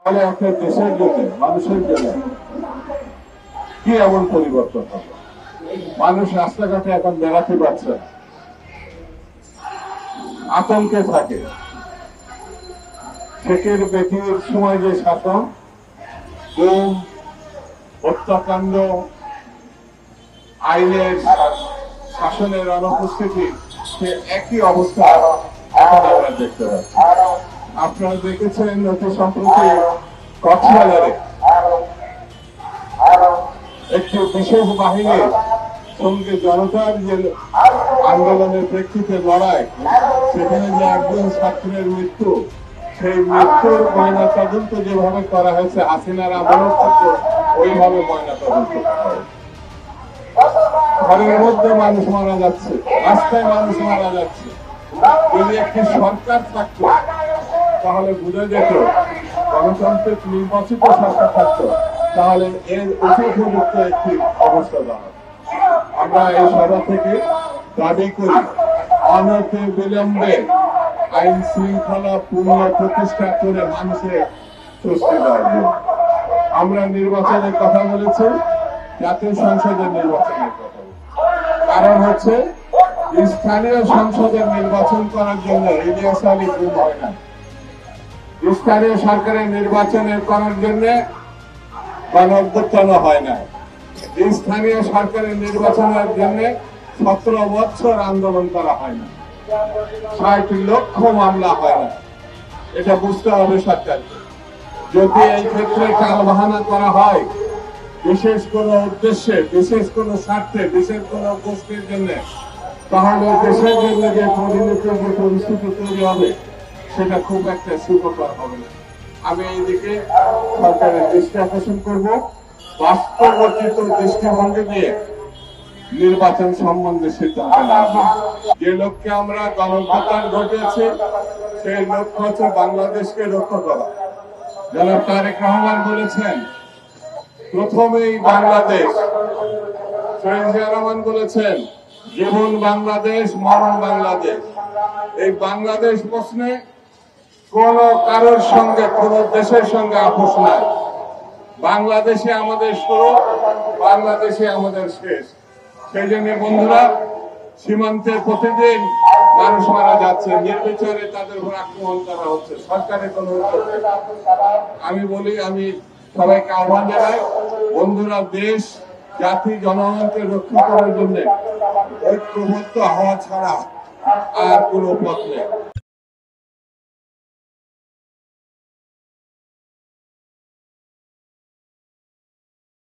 তাহলে একটা দেশের জন্য, মানুষের জন্য কি এমন পরিবর্তন হবে? মানুষ রাস্তাঘাটে এখন বেড়াতে পারছে না, আতঙ্কে থাকে। শেখের বেটির সময় যে শাসন, গুম, হত্যাকাণ্ড, আইনের শাসনের অনুপস্থিতি, সে একই অবস্থা এখন আমরা দেখতে পাচ্ছি। আপনারা দেখেছেন অতি সম্প্রতি কক্সবাজারে একটি বিশেষ বাহিনীর সঙ্গে জনতার যে আন্দোলনের প্রেক্ষিতে লড়াই, সেখানে যে একজন ছাত্রের মৃত্যু, সেই মৃত্যুর ময়না তদন্ত যেভাবে করা হয়েছে হাসিনার আমলের ক্ষেত্রে ওইভাবে ময়না তদন্ত করা হয়েছে। ঘরের মধ্যে মানুষ মারা যাচ্ছে, রাস্তায় মানুষ মারা যাচ্ছে। যদি একটি সরকার থাকতো তাহলে বোঝা যেত, গণতান্ত্রিক নির্বাচিত সরকার থাকতো তাহলে এর উপযুক্ত একটি অবস্থা দাঁড়াবে। আমরা এই সভা থেকে দাবি করি অনতি বিলম্বে আইন শৃঙ্খলা পুনঃ প্রতিষ্ঠা করে মানুষের স্বস্তি দেওয়ার জন্য। আমরা নির্বাচনের কথা বলেছি, জাতীয় সংসদের নির্বাচনের কথা বলেছি। কারণ হচ্ছে স্থানীয় সংসদের নির্বাচন করার জন্য ইলিয়াস আলী গুম হয় না, স্থানীয় সরকারের নির্বাচনের করার জন্য গণ-অভ্যুত্থান হয় না, স্থানীয় সরকারের নির্বাচনের জন্য 17 বছর আন্দোলন করা হয় না, 60 লক্ষ মামলা হয় না। এটা বুঝতে হবে সরকারকে। যদি এই ক্ষেত্রে টালবাহানা করা হয় বিশেষ কোন উদ্দেশ্যে, বিশেষ কোন স্বার্থে, বিশেষ কোন গোষ্ঠীর জন্য, তাহলে দেশের জন্য যে পরিণতির যে পরিস্থিতি তৈরি হবে সেটা খুব একটা সুখকর হবে না। আমি এইদিকে সরকারের দৃষ্টি আকর্ষণ করব, বাস্তবচিত দৃষ্টিভঙ্গি দিয়ে নির্বাচন সম্বন্ধে সিদ্ধান্ত নেব। যে লক্ষ্যে আমরা গণঅভ্যুত্থান ঘটেছে সেই লক্ষ্য হচ্ছে বাংলাদেশকে রক্ষা করা। জনাব তারেক রহমান বলেছেন প্রথমেই বাংলাদেশ, শহীদ জিয়া রহমান বলেছেন জীবন বাংলাদেশ, মরণ বাংলাদেশ। এই বাংলাদেশ প্রশ্নে কোন কারোর সঙ্গে, কোন দেশের সঙ্গে আপোষ নাই। বাংলাদেশে আমাদের শুরু, বাংলাদেশে আমাদের শেষ। সেই জন্য বন্ধুরা, সীমান্তে প্রতিদিন মানুষ মারা যাচ্ছে, নির্বিচারে তাদের উপর আক্রমণ করা হচ্ছে, সরকারের কোন উদ্যোগ নেই। আমি বলি, আমি সবাইকে আহ্বান জানাই, বন্ধুরা, দেশ জাতি জনগণকে রক্ষা করার জন্য ঐক্যবদ্ধ হওয়া ছাড়া আর কোনো পথ নেই।